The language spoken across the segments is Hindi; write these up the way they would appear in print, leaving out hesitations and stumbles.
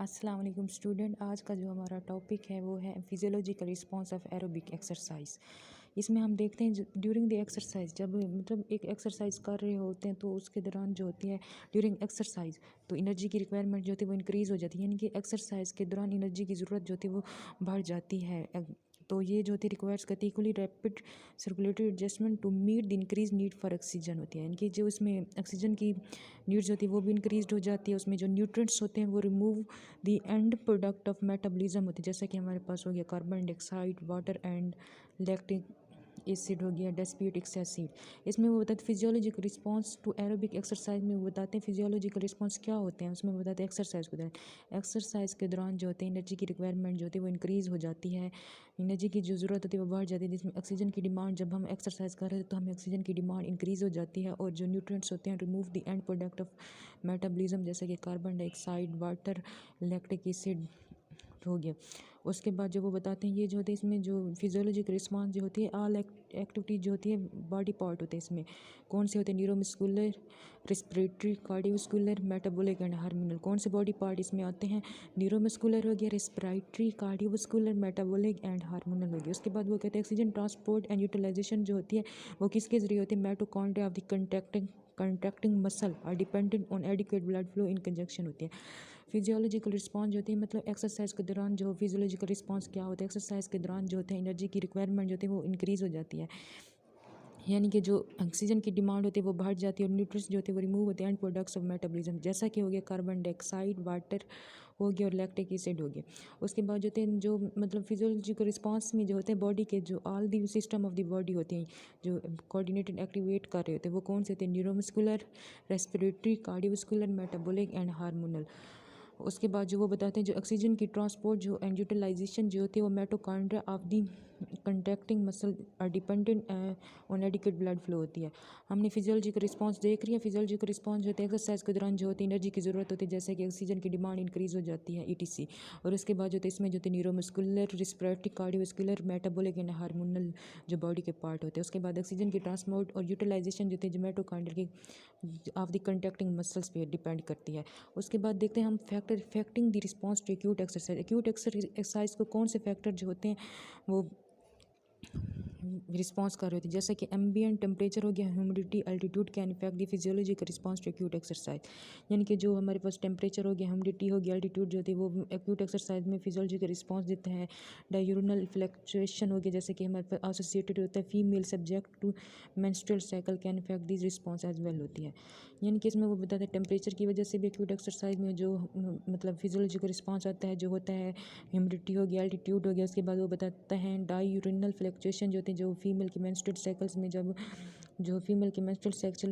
अस्सलाम वालेकुम स्टूडेंट। आज का जो हमारा टॉपिक है वो है physiological response of aerobic exercise. इसमें हम देखते हैं ड्यूरिंग द एक्सरसाइज, जब मतलब एक एक्सरसाइज कर रहे होते हैं तो उसके दौरान जो होती है ड्यूरिंग एक्सरसाइज तो एनर्जी की रिक्वायरमेंट जो होती है वो इंक्रीज़ हो जाती है, यानी कि एक्सरसाइज के दौरान एनर्जी की ज़रूरत जो होती है वो बढ़ जाती है। तो ये जो होती है रिक्वायर्स करती है equally rapid circulatory adjustment to meet the increase need for oxygen होती है, यानी कि जो इसमें ऑक्सीजन की नीड्स होती है वो भी इंक्रीज हो जाती है। उसमें जो न्यूट्रिएंट्स होते हैं वो remove the end product of metabolism होती है, जैसा कि हमारे पास हो गया carbon dioxide, water and lactic acid हो गया, डेस्पिएटिक एसिड। इसमें वो बताते हैं physiological response to aerobic exercise में वो बताते हैं फिजियोलॉजिकल रिस्पांस क्या होते हैं। उसमें वो बताते हैं एक्सरसाइज के दौरान के दौरान जो होते हैं एनर्जी की रिक्वायरमेंट जो होती है वो इंक्रीज़ हो जाती है, एनर्जी की जो ज़रूरत होती है वो बढ़ जाती है, जिसमें ऑक्सीजन की डिमांड, जब हम एक्सरसाइज कर रहे हैं तो हमें ऑक्सीजन की डिमांड इंक्रीज़ हो जाती है, और जो न्यूट्रिएंट्स होते हैं remove the end product of metabolism, जैसे कि carbon dioxide, water, lactic acid हो गया। उसके बाद जो वो बताते हैं ये जो होते हैं इसमें जो फिजियोलॉजिकल रिस्पांस जो होती है ऑल एक्टिविटी जो होती है बॉडी पार्ट होते हैं, इसमें कौन से होते हैं neuromuscular, respiratory, cardiovascular, metabolic and hormonal. कौन से बॉडी पार्ट इसमें आते हैं? न्यूरोमस्कुलर हो गया, respiratory, cardiovascular, metabolic and hormonal हो गया। उसके बाद वो कहते हैं ऑक्सीजन ट्रांसपोर्ट एंड यूटिलाइजेशन जो होती है वो किसके जरिए होती है? Mitochondria of the contracting muscle are dependent on adequate blood flow in conjunction होती है। फिजियोलॉजिकल रिस्पांस जो होती है मतलब एक्सरसाइज के दौरान जो फिजियोलॉजिकल रिस्पांस क्या होता है, एक्सरसाइज के दौरान जो होते हैं एनर्जी की रिक्वायरमेंट जो होती है वो इंक्रीज़ हो जाती है, यानी कि जो ऑक्सीजन की डिमांड होती है वो बढ़ जाती है, और न्यूट्रिएंट्स जो होते हैं वो रिमूव होते हैं एंड प्रोडक्ट्स ऑफ मेटाबॉलिज्म, जैसा कि हो गया कार्बन डाइऑक्साइड, वाटर हो गया और लैक्टिक एसिड हो गया। उसके बाद जो होते हैं जो मतलब फिजियोलॉजिकल रिस्पांस में जो होते हैं बॉडी के जो all the system of the body होते हैं जो कोऑर्डिनेटेड एक्टिवेट कर रहे होते हैं वो कौन से होते हैं? Neuromuscular, respiratory, cardiovascular, metabolic and hormonal. उसके बाद जो वो बताते हैं जो ऑक्सीजन की ट्रांसपोर्ट जो एंड यूटिलाइजेशन जो होती है वो mitochondria of the contracting muscle are dependent on adequate blood flow होती है। हमने फिजियोलॉजिकल रिस्पांस देख रही है। फिजियोलॉजिकल रिस्पांस जो होता है एक्सरसाइज के दौरान जो होती है एनर्जी की ज़रूरत होती है, जैसे कि ऑक्सीजन की डिमांड इंक्रीज़ हो जाती है ईटीसी। और उसके बाद जो होता है इसमें जो होती है neuromuscular, respiratory, cardiovascular, metabolic and hormonal जो बॉडी के पार्ट होते हैं। उसके बाद ऑक्सीजन की ट्रांसपोर्ट और यूटिलाइजेशन जो होती है जो माइटोकॉन्ड्रिया की ऑफ द कंट्रैक्टिंग मसल्स पे डिपेंड करती है। उसके बाद देखते हैं हम factor affecting the response to acute exercise. Acute exercise को कौन से फैक्टर जो होते हैं वो रिस्पांस कर रहे होते हैं, जैसे कि एम्बिएंट टेम्परेचर हो गया, humidity, altitude can affect the physiological response to acute exercise, यानी कि जो हमारे पास टेम्परेचर हो गया, ह्यूमिडिटी हो गया, एल्टीट्यूड जो होती है वो एक्यूट एक्सरसाइज में फिजियोलॉजिकल रिस्पांस देते हैं। डायूरनल फ्लक्चुएशन हो गया, जैसे कि हमारे पास एसोसिएटेड होता है female subject to menstrual cycle can affect this response as well होती है, यानी कि इसमें वो बताते हैं टेम्परेचर की वजह से भी एक्यूट एक्सरसाइज में जो मतलब फिजियोलॉजिकल रिस्पांस आता है जो होता है ह्यूमिडिटी हो गया, एल्टीट्यूड हो गया। उसके बाद वो बताता है डायूरिनल फ्लक्चुएशन जो होती है जो फीमेल की मेंस्ट्रुअल साइकिल्स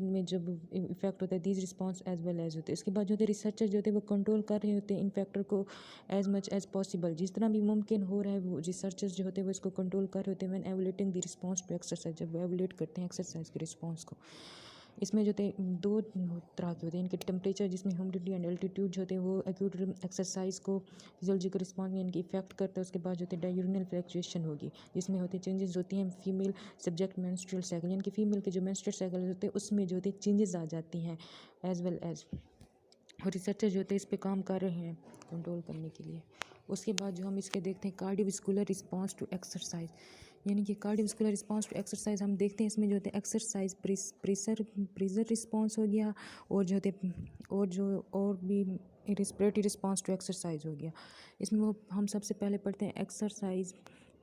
में जब इफेक्ट होता है this response as well as होते हैं। उसके बाद जो होते हैं रिसर्चर जो होते हैं वो कंट्रोल कर रहे होते हैं इन फैक्टर को एज मच एज पॉसिबल, जिस तरह भी मुमकिन हो रहा है वो रिसर्चर्स जो होते हैं वो इसको कंट्रोल कर रहे होते हैं when evaluating the response to exercise, जब वो एवुलेट करते हैं एक्सरसाइज के रिस्पांस को। इसमें जो होते हैं दो तरह के होते हैं इनके टेम्परेचर, जिसमें ह्यूमिडिटी एंड एल्टीट्यूड जो होते हैं वो एक्यूट एक्सरसाइज को फिजियोलॉजिकल रिस्पांस में इनकी इफेक्ट करता है। उसके बाद जो होते हैं डायूरिनल फ्लक्चुएशन होगी, जिसमें होती है चेंजेस होती हैं फीमेल सब्जेक्ट मेंस्ट्रुअल साइकिल, यानी कि फीमेल के जो मेंस्ट्रुअल साइकिल होते हैं उसमें जो होती है चेंजेस आ जाती हैं एज वेल एज, और रिसर्चर जो होते हैं इस पे काम कर रहे हैं कंट्रोल करने के लिए। उसके बाद जो हम इसके देखते हैं कार्डियोवस्कुलर रिस्पांस टू एक्सरसाइज, यानी कि कार्डियोवस्कुलर रिस्पांस टू एक्सरसाइज हम देखते हैं इसमें जो होते हैं एक्सरसाइज प्रेशर रिस्पांस हो गया, और जो होते और भी रिस्पिरेटरी रिस्पांस टू एक्सरसाइज हो गया। इसमें वो हम सबसे पहले पढ़ते हैं एक्सरसाइज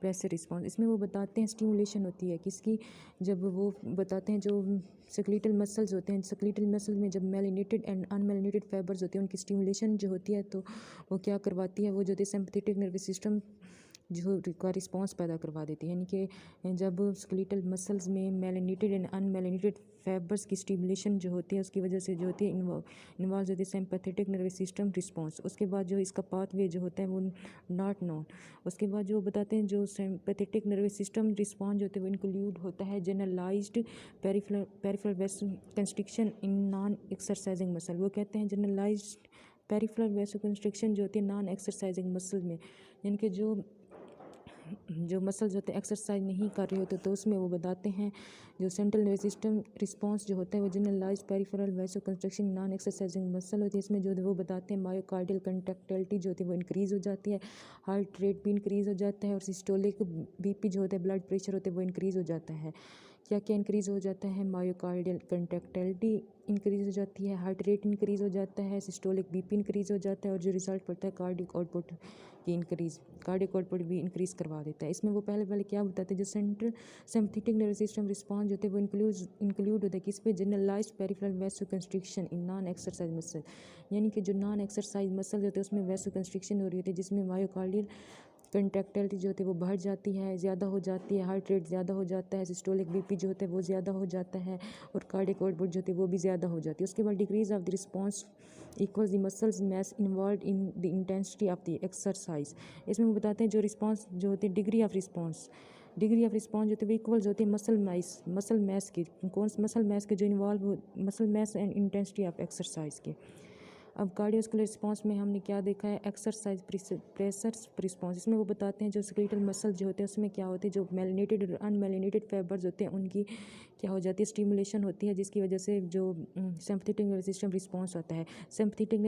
प्रेशर रिस्पांस। इसमें वो बताते हैं स्टिमुलेशन होती है किसकी, जब वो बताते हैं जो स्केलेटल मसल्स होते हैं, स्केलेटल मसल में जब मेलिनेटेड एंड अनमेलिनेटेड फाइबर्स होते हैं उनकी स्टिमुलेशन जो होती है तो वो क्या करवाती है, वो जो होती है सिंपैथेटिक नर्वस सिस्टम जो का रिस्पांस पैदा करवा देती है, यानी कि जब स्केलेटल मसल्स में मेलिनेटेड एंड अनमेलिनेटेड फाइबर्स की स्टिमुलेशन जो होती है उसकी वजह से जो होती है इन्वॉल्व होती है सिंपैथेटिक नर्वस सिस्टम रिस्पांस। उसके बाद जो इसका पाथवे जो होता है वो नॉट नोन। उसके बाद जो बताते हैं जो सिंपैथेटिक नर्वस सिस्टम रिस्पांस जो होता है वो इंक्लूड होता है generalised peripheral constriction in non exercising muscle. वो कहते हैं जनरलाइज्ड पेरिफेरल वैसोकंस्ट्रिक्शन जो होती है नॉन एक्सरसाइजिंग मसल में, यानी कि जो जो मसल्स होते हैं एक्सरसाइज नहीं कर रहे होते तो उसमें वो बताते हैं जो सेंट्रल नर्वस सिस्टम रिस्पॉन्स जो होता है वो generalize peripheral vasoconstriction non exercising muscle होती है। इसमें जो है वो बताते हैं मायोकार्डियल कंट्रैक्टिलिटी जो होती है वो इंक्रीज़ हो जाती है, हार्ट रेट भी इंक्रीज़ हो जाता है और सिस्टोलिक बीपी जो होता है ब्लड प्रेशर होता है वो इंक्रीज़ हो जाता है। क्या क्या इंक्रीज़ हो जाता है? मायोकार्डियल कंट्रैक्टिलिटी इंक्रीज़ हो जाती है, हार्ट रेट इंक्रीज़ हो जाता है, सिस्टोलिक बीपी इंक्रीज़ हो जाता है और जो रिजल्ट पड़ता है कार्डियक आउटपुट की इंक्रीज़, कार्डियक आउटपुट भी इंक्रीज़ करवा देता है। इसमें वो पहले क्या बताते हैं जो central sympathetic nervous system response होते हैं वो इंक्लूड होता है किस पे? Generalized peripheral vasoconstriction in non exercise muscle, यानी कि जो नॉन एक्सरसाइज मसल होते हैं उसमें वैसोकंस्ट्रिक्शन हो रही होती है जिसमें मायोकार्डियल कंट्रैक्टिलिटी जो होती है वो बढ़ जाती है, ज़्यादा हो जाती है, हार्ट रेट ज़्यादा हो जाता है, सिस्टोलिक बीपी जो होता है वो ज़्यादा हो जाता है और कार्डियक आउटपुट जो होती है वो भी ज़्यादा हो जाती है। उसके बाद decrease of the response equals the muscles mass involve in the intensity of the exercise. इसमें वो बताते हैं जो रिस्पॉन्स जो होती है डिग्री ऑफ रिस्पॉन्स जो होती है वो इक्वल्स होती है मसल मैस की, कौन मसल मैस के जो involve muscle mass and intensity of exercise के। अब कार्डियोस्कुलर रिस्पॉन्स में हमने क्या देखा है? Exercise pressure response. इसमें वो बताते हैं जो स्केलेटल मसल जो होते हैं उसमें क्या होते हैं जो मेलिनेटेड और अनमेलिनेटेड फाइबर्स होते हैं उनकी क्या हो जाती है? स्टिमुलेशन होती है जिसकी वजह से जो सिम्पथेटिक नर्वस सिस्टम रिस्पॉन्स होता है। सिम्पथेटिक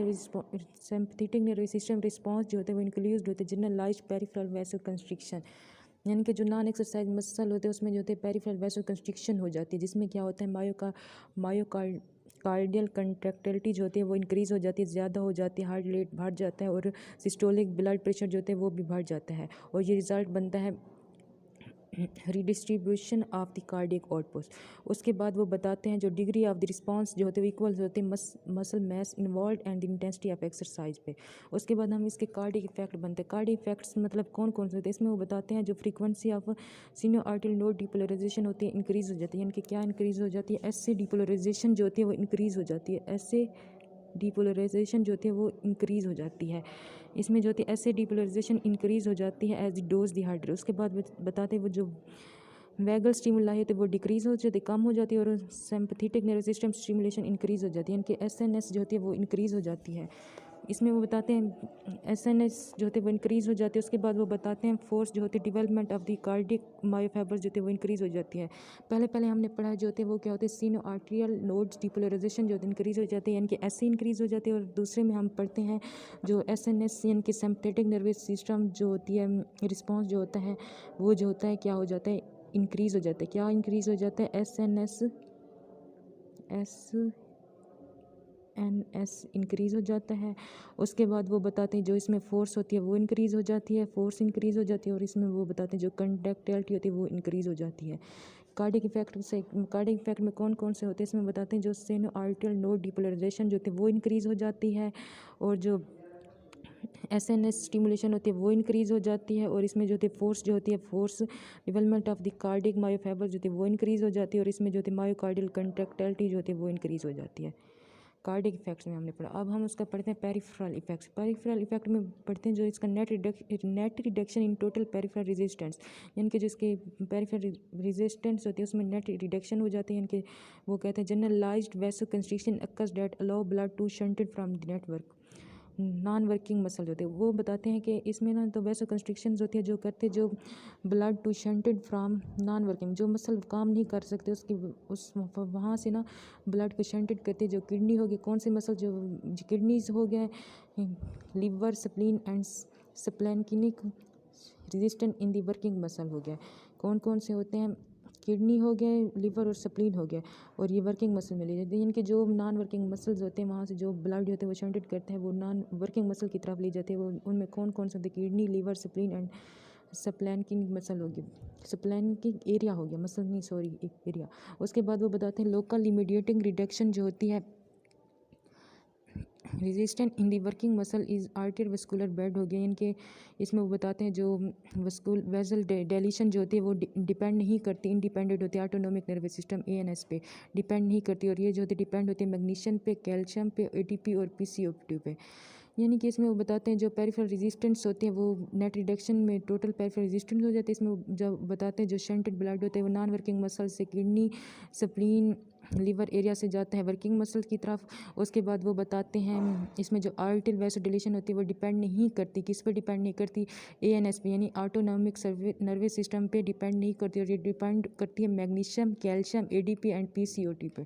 नर्वस सिस्टम रिस्पॉन्स जो होते हैं वो इंक्लूड होते हैं जनरलाइज्ड पेरिफेरल वैसोकंस्ट्रिक्शन, यानी कि जो नॉन एक्सरसाइज मसल होते हैं उसमें जो होते हैं पेरिफेरल वैसोकंस्ट्रिक्शन हो जाती है जिसमें क्या होता है मायोकार्डियल कंट्रैक्टिलिटी जो होती है वो इंक्रीज़ हो जाती है, ज़्यादा हो जाती है, हार्ट रेट बढ़ जाता है और सिस्टोलिक ब्लड प्रेशर जो होते हैं वो भी बढ़ जाता है और ये रिज़ल्ट बनता है redistribution of the cardiac output. उसके बाद वो बताते हैं जो डिग्री ऑफ द रिस्पॉन्स जो होते हैं इक्वल्स होते हैं muscle mass involve and the intensity of exercise पे। उसके बाद हम इसके कार्डियक इफेक्ट बनते हैं। कार्डियक इफेक्ट्स मतलब कौन कौन से होते हैं? इसमें वो बताते हैं जो frequency of sino atrial node depolarisation होती है इंक्रीज़ हो जाती है, यानी कि क्या इंक्रीज़ हो जाती है? ऐसे डिपोलराइजेशन जो होती है वो इंक्रीज़ हो जाती है, ऐसे डिपोलराइजेशन जो होती है वो इंक्रीज़ हो जाती है। इसमें जो होती है ऐसे डिपोलराइजेशन इंक्रीज़ हो जाती है as the dose the heart rate. उसके बाद बताते हैं वो जो वैगल स्टिमुलाई होती है वो डिक्रीज़ हो जाती है, कम हो जाती है और sympathetic nervous system stimulation increase हो जाती है, यानी कि एसएनएस जो होती है वो इंक्रीज़ हो जाती है। इसमें वो बताते हैं एसएनएस जो होती है वो इंक्रीज़ हो जाती है। उसके बाद वो बताते हैं फोर्स जो होती है डेवलपमेंट ऑफ द कार्डियक मायोफाइबर्स जो होती है वो इंक्रीज़ हो जाती है। पहले हमने पढ़ा जो होते हैं वो क्या होते हैं सीनो आर्टियल नोड्स डिपोलराइजेशन जो होती है इंक्रीज़ हो जाती है, यानी कि ऐसे इंक्रीज़ हो जाती है और दूसरे में हम पढ़ते हैं जो एसएनएस यानी कि सिम्पथेटिक नर्वस सिस्टम जो होती है रिस्पॉन्स जो होता है वो जो होता है क्या हो जाता है? इंक्रीज़ हो जाता है। क्या इंक्रीज़ हो जाता है? एस इंक्रीज़ हो जाता है। उसके बाद वो बताते हैं जो इसमें फ़ोर्स होती है वो इंक्रीज़ हो जाती है, फ़ोर्स इंक्रीज़ हो जाती है और इसमें वो बताते हैं जो कंडक्टिविटी होती है वो इंक्रीज़ हो जाती है। कार्डियक इफेक्ट में कौन कौन से होते हैं? इसमें बताते हैं जो सेनो आर्टियल नोड डिपोलराइजेशन जो होती है वो इंक्रीज़ हो जाती है और जो एसएनएस स्टिमुलेशन होती है वो इंक्रीज़ हो जाती है और इसमें जो होती है फोर्स जो होती है force development of the cardiac myofibre जो होती है वो इंक्रीज़ हो जाती है और इसमें जो होती है मायोकार्डियल कंट्रैक्टिलिटी जो होती है वो इंक्रीज़ हो जाती है। कार्डियक इफेक्ट्स में हमने पढ़ा। अब हम उसका पढ़ते हैं पेरिफेरल इफेक्ट्स। पेरिफेरल इफेक्ट में पढ़ते हैं जो इसका net reduction in total peripheral resistance, यानी कि जो इसके पेरिफेरल रेजिस्टेंस होती है उसमें नेट रिडक्शन हो जाती है, यानी कि वो कहते हैं generalized vasoconstriction occurs that allow blood to shunted from the network non working muscle होते हैं। वो बताते हैं कि इसमें ना तो वैसो कंस्ट्रिक्शंस होती है जो करते जो blood to shunted from non working, जो मसल काम नहीं कर सकते उसकी उस वहाँ से ना ब्लड को शंटेड करते जो किडनी हो गई, कौन से मसल जो किडनीज हो गए, liver spleen and splanchnic resistant in the working muscle हो गया। कौन कौन से होते हैं? किडनी हो गए, लिवर और स्प्लीन हो गया और ये वर्किंग मसल में ले जाते हैं। इनके जो नॉन वर्किंग मसल्स होते हैं वहाँ से जो ब्लड होते हैं वो शंटेड करते हैं वो नॉन वर्किंग मसल की तरफ ले जाते हैं। वो उनमें कौन कौन से होते हैं? Kidney, liver, spleen and splanchnic muscle होगी, स्प्लेनकिंग एरिया हो गया, मसल नहीं सॉरी एरिया। उसके बाद वो बताते हैं लोकल इमीडिएटिंग रिडक्शन जो होती है resistant in the working muscle is arterial vascular bed हो गया, इनके इसमें वो बताते हैं जो वेजल डेलीशन जो होती है वो डिपेंड नहीं करती, इंडिपेंडेंट होती है ऑटोनोमिक नर्वस सिस्टम एएनएस पे डिपेंड नहीं करती और ये जो होती है डिपेंड होती है मैग्नीशियम पे, कैल्शियम पे, एटीपी और पीसीओ2 पे। यानी कि इसमें वो बताते हैं जो पेरिफेरल रेजिस्टेंस होते हैं वो नेट रिडक्शन में टोटल पेरिफेरल रेजिस्टेंस हो जाते हैं। इसमें जब बताते हैं जो शंटेड ब्लड होते हैं वो नॉन वर्किंग मसल से किडनी, स्प्लीन लीवर एरिया से जाता है वर्किंग मसल की तरफ। उसके बाद वो बताते हैं इसमें जो आर्टरी वैसोडिलेशन होती है वो डिपेंड नहीं करती, किस पे डिपेंड नहीं करती, एएनएस पे यानी ऑटोनॉमिक नर्वस सिस्टम पे डिपेंड नहीं करती, और ये डिपेंड करती है मैग्नीशियम, कैल्शियम, एडीपी एंड पीसीओटी पे।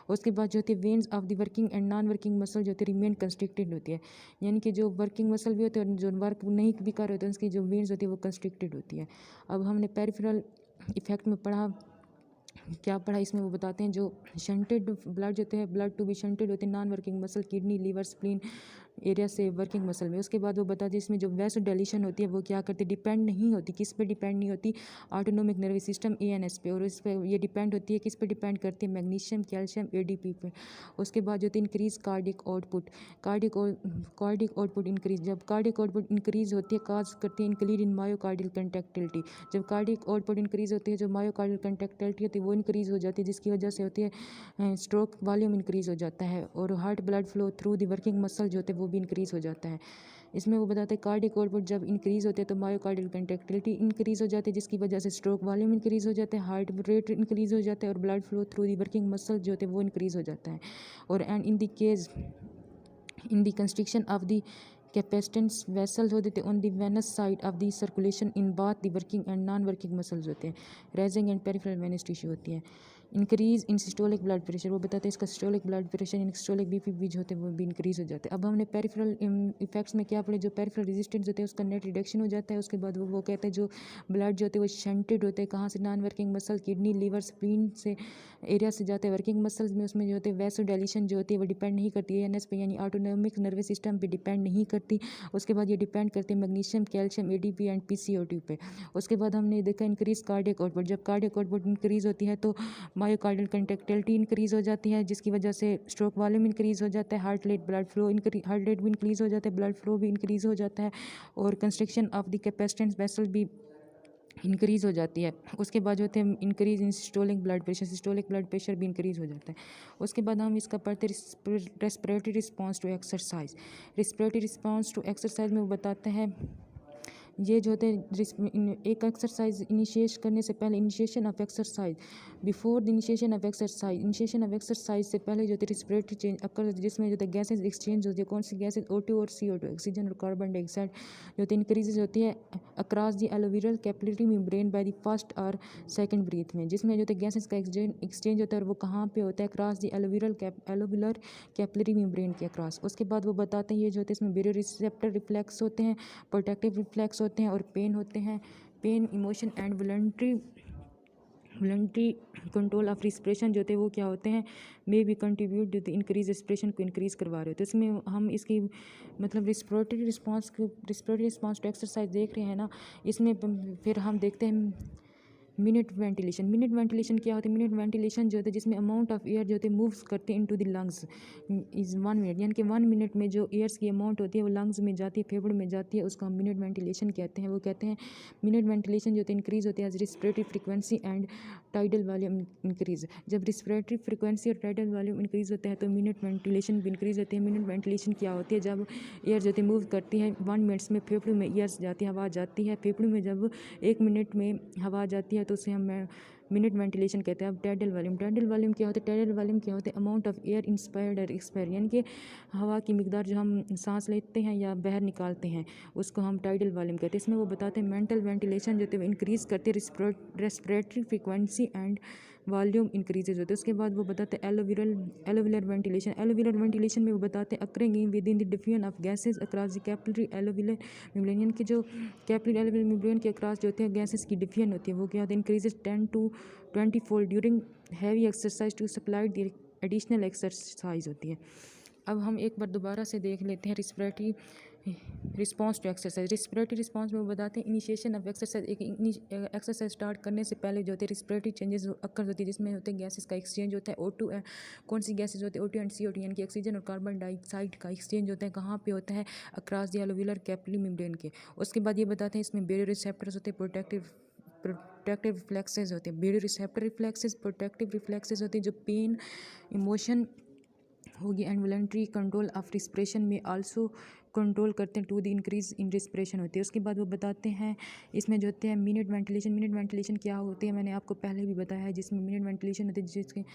उसके बाद जो होती है veins of the working and non working muscle जो होती है रिमेन कंस्ट्रिक्टेड होती है, यानी कि जो वर्किंग मसल भी होते हैं और जो वर्क नहीं भी कर रहे होते हैं उसकी जो वेन्स होती है वो कंस्ट्रिक्टेड होती है। अब हमने पेरिफेरल इफेक्ट में पढ़ा, क्या पढ़ा इसमें वो बताते हैं जो शंटेड ब्लड होते हैं, ब्लड टू बी शंटेड होते हैं non working muscle, kidney, liver, spleen area से वर्किंग मसल में। उसके बाद वो बताते हैं इसमें जो वैसोडाइलेशन होती है वो क्या करती है, डिपेंड नहीं होती, किस पे डिपेंड नहीं होती, ऑटोनोमिक नर्वस सिस्टम एएनएस पे, और इस पे ये डिपेंड होती है किस पे डिपेंड करती है, मैग्नीशियम, कैल्शियम, एडीपी पे। उसके बाद जो होती है increase cardiac output, cardiac output increase, जब कार्डिक आउटपुट इंक्रीज होती है काज करती है इंक्रीज इन मायोकार्डियल कंट्रैक्टिलिटी, जब कार्डिक आउटपुट इंक्रीज होती है जो मायोकार्डियल कंट्रैक्टिलिटी होती है वो इंक्रीज हो जाती है, जिसकी वजह से होती है स्ट्रोक वॉल्यूम इंक्रीज हो जाता है, और heart blood flow through the working muscle जो होते हैं वो भी इंक्रीज हो जाता है। इसमें वो बताते हैं कार्डिक आउटपुट जब इंक्रीज होते हैं तो मायोकार्डियल कंट्रैक्टिलिटी इंक्रीज हो जाती है, जिसकी वजह से स्ट्रोक वॉल्यूम इंक्रीज हो जाता है, हार्ट रेट इंक्रीज हो जाता है, और blood flow through the working muscle जो होते हैं वो इंक्रीज हो जाता है। और and in the constriction of the capacitance vessels होते थे on the venous side of the circulation in both the working and non working muscles होते हैं, raising and peripheral venous tissue होती है। Increase in systolic blood pressure, वो बताते हैं इसका systolic blood pressure in systolic BP भी जो होते हैं वो भी इंक्रीज हो जाते हैं। अब हमने पेरिफेरल इफेक्ट्स में क्या पढ़े, जो पेरिफेरल रेजिस्टेंस होते हैं उसका नेट रिडक्शन हो जाता है। उसके बाद वो कहते हैं जो ब्लड जो होते हैं वो शंटेड होते हैं, कहाँ से, non working muscle, kidney, liver, spleen से एरिया से जाते हैं वर्किंग मसल्स में। उसमें जो होते हैं वैसोडाइलेशन जो होती है वो डिपेंड नहीं करती है एएनएस पे यानी ऑटोनॉमिक नर्वस सिस्टम पे डिपेंड नहीं करती। उसके बाद ये डिपेंड करती है मैग्नीशियम, कैल्शियम, एडीपी एंड पीसीओटी पे। उसके बाद हमने देखा इंक्रीज कार्डियक आउटपुट, जब कार्डियक आउटपुट इंक्रीज होती है तो मायोकार्डियल कंट्रैक्टिलिटी इंक्रीज हो जाती है, जिसकी वजह से स्ट्रोक वॉल्यूम इंक्रीज हो जाता है, heart rate, blood flow heart rate भी इंक्रीज हो जाता है, ब्लड फ्लो भी इंक्रीज हो जाता है, और constriction of the capacitance vessel भी इंक्रीज हो जाती है। उसके बाद जो होते हैं increase in systolic blood pressure, systolic blood pressure भी इंक्रीज हो जाता है। उसके बाद हम इसका पढ़ते respiratory response to exercise. Respiratory response to exercise में वो बताते हैं ये जो होते हैं एक एक्सरसाइज इनिशिएट करने से पहले, initiation of exercise, before the initiation of exercise, initiation of exercise से पहले जो होती है रिस्पिरेटरी चेंज अकर, जिसमें जो होता है गैसेज एक्सचेंज होती है, कौन सी गैसेज, O2 और CO2, ऑक्सीजन और कार्बन डाइऑक्साइड जो होती है इंक्रीजेज होती है across the alveolar capillary membrane by the first और सेकंड ब्रीथ में, जिसमें जो होता है गैसेज का एक्सचेंज होता है और वो कहाँ पे होता है, अक्रॉस द एलोविलर कैपिलरी मेम्ब्रेन के अक्रॉस। उसके बाद वो बताते हैं ये जो होते हैं इसमें बेरो रिसेप्टर रिफ्लेक्स होते हैं, प्रोटेक्टिव रिफ्लेक्स होते हैं, और पेन होते हैं, pain, emotion and voluntary control of respiration जो होते हैं वो क्या होते हैं, may be contribute to the increase respiration को इंक्रीज करवा रहे होते हैं। इसमें हम इसकी मतलब रिस्पिरेटरी रिस्पॉन्स टू एक्सरसाइज देख रहे हैं ना, इसमें फिर हम देखते हैं मिनट वेंटिलेशन। मिनट वेंटिलेशन क्या होता है, मिनट वेंटिलेशन जो होता है जिसमें अमाउंट ऑफ एयर जो होते हैं मूव्स करते हैं into the lungs is 1 minute, यानी कि 1 मिनट में जो एयर्स की अमाउंट होती है वो लंग्स में जाती है, फेफड़ों में जाती है, उसको हम मिनट वेंटिलेशन कहते हैं। वो कहते हैं मिनट वेंटिलेशन जो होती है इंक्रीज होती है as respiratory frequency and tidal volume increase. जब रिस्पिरेटरी फ्रिक्वेंसी और टाइडल वॉल्यूम इंक्रीज होता है तो मिनट वेंटिलेशन भी इंक्रीज होती है। मिनट वेंटिलेशन क्या होती है, जब एयर जो होती है मूव करती है 1 मिनट्स में फेफड़ों में एयर्स जाती है, हवा जाती है फेफड़ों में, जब 1 मिनट में हवा जाती है तो उसे हम मिनट वेंटिलेशन कहते हैं। अब टाइडल वॉल्यूम क्या होता है, टाइडल वॉल्यूम क्या होता है, अमाउंट ऑफ एयर इंस्पायर्ड और एक्सपायर, यानी कि हवा की मिकदार जो हम सांस लेते हैं या बाहर निकालते हैं उसको हम टाइडल वॉल्यूम कहते हैं। इसमें वो बताते हैं मेंटल वेंटिलेशन जो होते हैं इंक्रीज करते हैं, respiratory frequency and volume increases होते हैं। उसके बाद वो बताते हैं एलोविलर वेंटिलेशन में वो बताते हैं occurring within the diffusion of gases across the capillary alveolar membrane, यानी कि जो कैपिलरी एलोविलर मेम्ब्रेन के अक्रॉस जो होते हैं गैसेज की डिफ्यूजन होती है वो क्या होता है, increases 10 to 20 fold during heavy exercise to supply the additional exercise होती है। अब हम एक बार दोबारा से देख लेते हैं respiratory response to exercise. Respiratory response में वो बताते हैं इनिशिएशन ऑफ एक्सरसाइज, एक एक्सरसाइज स्टार्ट करने से पहले जो होते हैं रिस्पिरेटरी चेंजेस अक्कर होती है, जिसमें होते हैं गैसेस का एक्सचेंज होता है O2 कौन सी गैसेज होती है, O2 एंड CO2, यानी कि ऑक्सीजन और कार्बन डाइऑक्साइड का एक्सचेंज होता है, कहाँ पे होता है, अक्रॉस द एलोविलर कैपिलरी मेम्ब्रेन के। उसके बाद ये बताते हैं इसमें बेरो रिसेप्टर्स होते हैं, प्रोटेक्टिव रिफ्लेक्सेस होते हैं, बेरो रिसेप्टर रिफ्लेक्सेस, प्रोटेक्टिव रिफ्लेक्सेस होते हैं जो पेन, इमोशन होगी and voluntary control of respiration में आल्सो कंट्रोल करते हैं to the increase in respiration होती है। उसके बाद वो बताते हैं इसमें जो होते हैं मिनट वेंटिलेशन क्या होती है मैंने आपको पहले भी बताया है, जिसमें मिनट वेंटिलेशन होती है जिसकी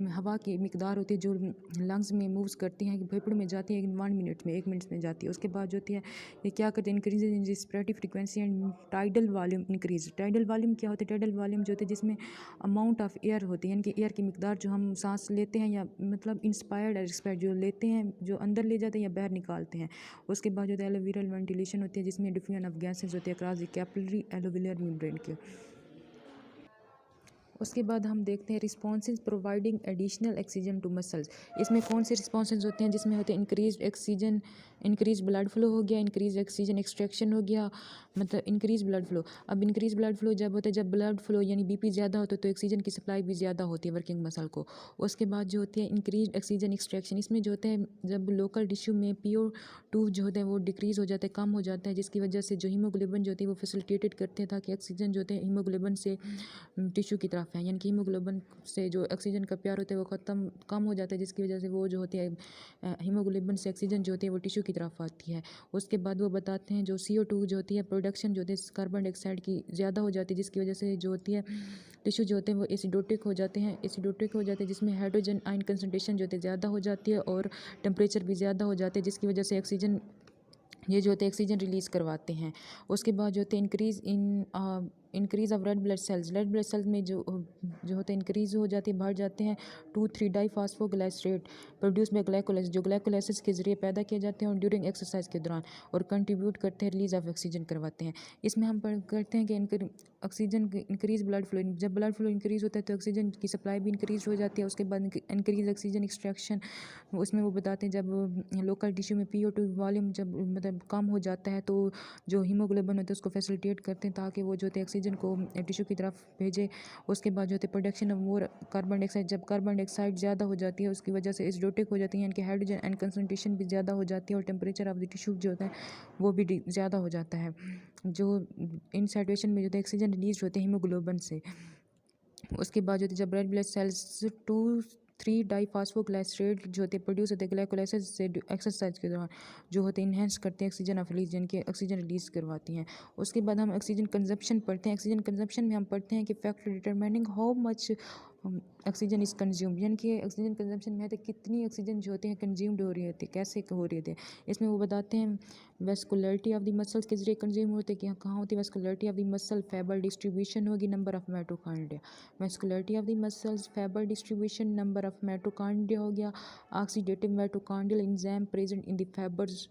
हवा की मिकदार होती है जो लंग्स में मूव्स करती हैं, फेफड़ों में जाती है 1 मिनट में, 1 मिनट में जाती है। उसके बाद जो होती है ये क्या करते हैं, increase in respiratory frequency and tidal volume increase. Tidal volume क्या होता है, टाइडल वॉल्यूम जो होती है जिसमें अमाउंट ऑफ एयर होती है, यानी कि एयर की मिकदार जो हम सांस लेते हैं या मतलब इंस्पायर्ड एक्सपायर्ड जो लेते हैं, जो अंदर ले जाते हैं या बाहर निकालते हैं। उसके बाद जो है एलोविरल वेंटिलेशन होती है जिसमें डिफ्यूजन ऑफ गैसेज होती है across the capillary alveolar membrane के। उसके बाद हम देखते हैं responses providing additional oxygen to muscles. इसमें कौन से रिस्पॉन्सेज होते हैं, जिसमें होते हैं increase oxygen, increase blood flow हो गया, इंक्रीज ऑक्सीजन एक्सट्रैक्शन हो गया, मतलब इंक्रीज ब्लड फ्लो। अब इंक्रीज ब्लड फ्लो जब होता है, जब ब्लड फ्लो यानी बीपी ज़्यादा होता है तो ऑक्सीजन की सप्लाई भी ज़्यादा होती है वर्किंग मसल को। उसके बाद जो होती है इंक्रीज ऑक्सीजन एक्सट्रैक्शन, इसमें जो होता है जब लोकल टिश्यू में PO2 जो होता है वो डिक्रीज़ हो जाता है, कम हो जाता है, जिसकी वजह से जो हीमोग्लोबिन जो होती है वो फैसिलिटेटेड करते हैं ताकि ऑक्सीजन जो होते हैं हीमोग्लोबिन से टिश्यू की तरफ है, यानी कि हीमोग्लोबिन से जो ऑक्सीजन का प्यार होता है वो ख़त्म कम हो जाता है, जिसकी वजह से वो जो होती है हीमोग्लोबिन से ऑक्सीजन जो होती है वो टिश्यू की तरफ आती है। उसके बाद वो बताते हैं जो CO2 जो होती है प्रोडक्शन जो होती है कार्बन डाइऑक्साइड की ज़्यादा हो जाती है, जिसकी वजह से जो होती है टिश्यू जो होते हैं वो एसिडोटिक हो जाते हैं, जिसमें हाइड्रोजन आयन कंसनट्रेशन जो होती है ज़्यादा हो जाती है और टेम्परेचर भी ज़्यादा हो जाते हैं, जिसकी वजह से ऑक्सीजन ये जो होते हैं ऑक्सीजन रिलीज़ करवाते हैं। उसके बाद जो होते हैं increase of red blood cells में जो होते हैं इंक्रीज़ हो जाती है, बढ़ जाते हैं 2,3 डाईफॉस्फोग्लाइसरेट प्रोड्यूस बाय ग्लाइकोलाइसिस, जो ग्लाइकोलाइसिस के ज़रिए पैदा किए जाते हैं और ड्यूरिंग एक्सरसाइज के दौरान, और कंट्रीब्यूट करते हैं रिलीज़ ऑफ ऑक्सीजन करवाते हैं। इसमें हम करते हैं कि ऑक्सीजन इंक्रीज़ ब्लड फ्लो, जब ब्लड फ्लो इंक्रीज़ होता है तो ऑक्सीजन की सप्लाई भी इंक्रीज़ हो जाती है। उसके बाद इंक्रीज़ ऑक्सीजन एक्सट्रैक्शन, उसमें वो बताते हैं जब लोकल टिश्यू में PO2 वॉल्यूम जब मतलब कम हो जाता है तो जो हीमोग्लोबिन होता है उसको फैसिलिटेट करते हैं ताकि वो जो होते हैं ऑक्सीजन को टिश्यू की तरफ भेजे। उसके बाद जो होते हैं production of more carbon dioxide, जब कार्बन डाइऑक्साइड ज़्यादा हो जाती है उसकी वजह से एसिडोटिक हो जाती है, यानी कि हाइड्रोजन एंड कंसनट्रेशन भी ज़्यादा हो जाती है और टेम्परेचर ऑफ द टिश्यू जो होता है वो भी ज़्यादा हो जाता है। जो इन सिचुएशन में जो है ऑक्सीजन रिलीज होते हैं हीमोग्लोबिन से। उसके बाद जो होती है जब रेड ब्लड सेल्स 2,3 डाईफॉस्फोग्लाइसरेट जो होते हैं प्रोड्यूस होते हैं ग्लाइकोलाइसिस से एक्सरसाइज के दौरान, जो होते हैं इन्हेंस करते हैं ऑक्सीजन ऑफ रिलीज, यानी कि ऑक्सीजन रिलीज़ करवाती हैं। उसके बाद हम ऑक्सीजन कंजप्शन पढ़ते हैं। ऑक्सीजन कंजप्शन में हम पढ़ते हैं कि factor determining how much oxygen is consumed, यानी कि ऑक्सीजन कंजप्शन में तो कितनी ऑक्सीजन जो होती है कंज्यूम्ड हो रही होती है, कैसे हो रही होती है। इसमें वो बताते हैं वेस्कुलरिटी ऑफ द मसल्स के जरिए कंज्यूम होते हैं कि कहाँ होती है vascularity of the muscle, fibre distribution होगी, number of mitochondria. Vascularity of the muscles, fibre distribution, number of mitochondria हो गया। Oxidative mitochondrial enzyme present in the fibres,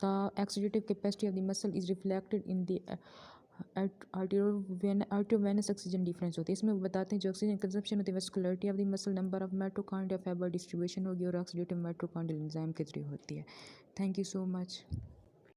the oxidative capacity of the muscle is reflected in the arteriovenous oxygen difference होती है। इसमें वो बताते हैं जो ऑक्सीजन कंजप्शन होती है vascularity of the muscle, number of mitochondria, fibre distribution होगी और ऑक्सीडेटिव माइटोकॉन्ड्रियल एंजाइम के जरिए होती है। Thank you so much.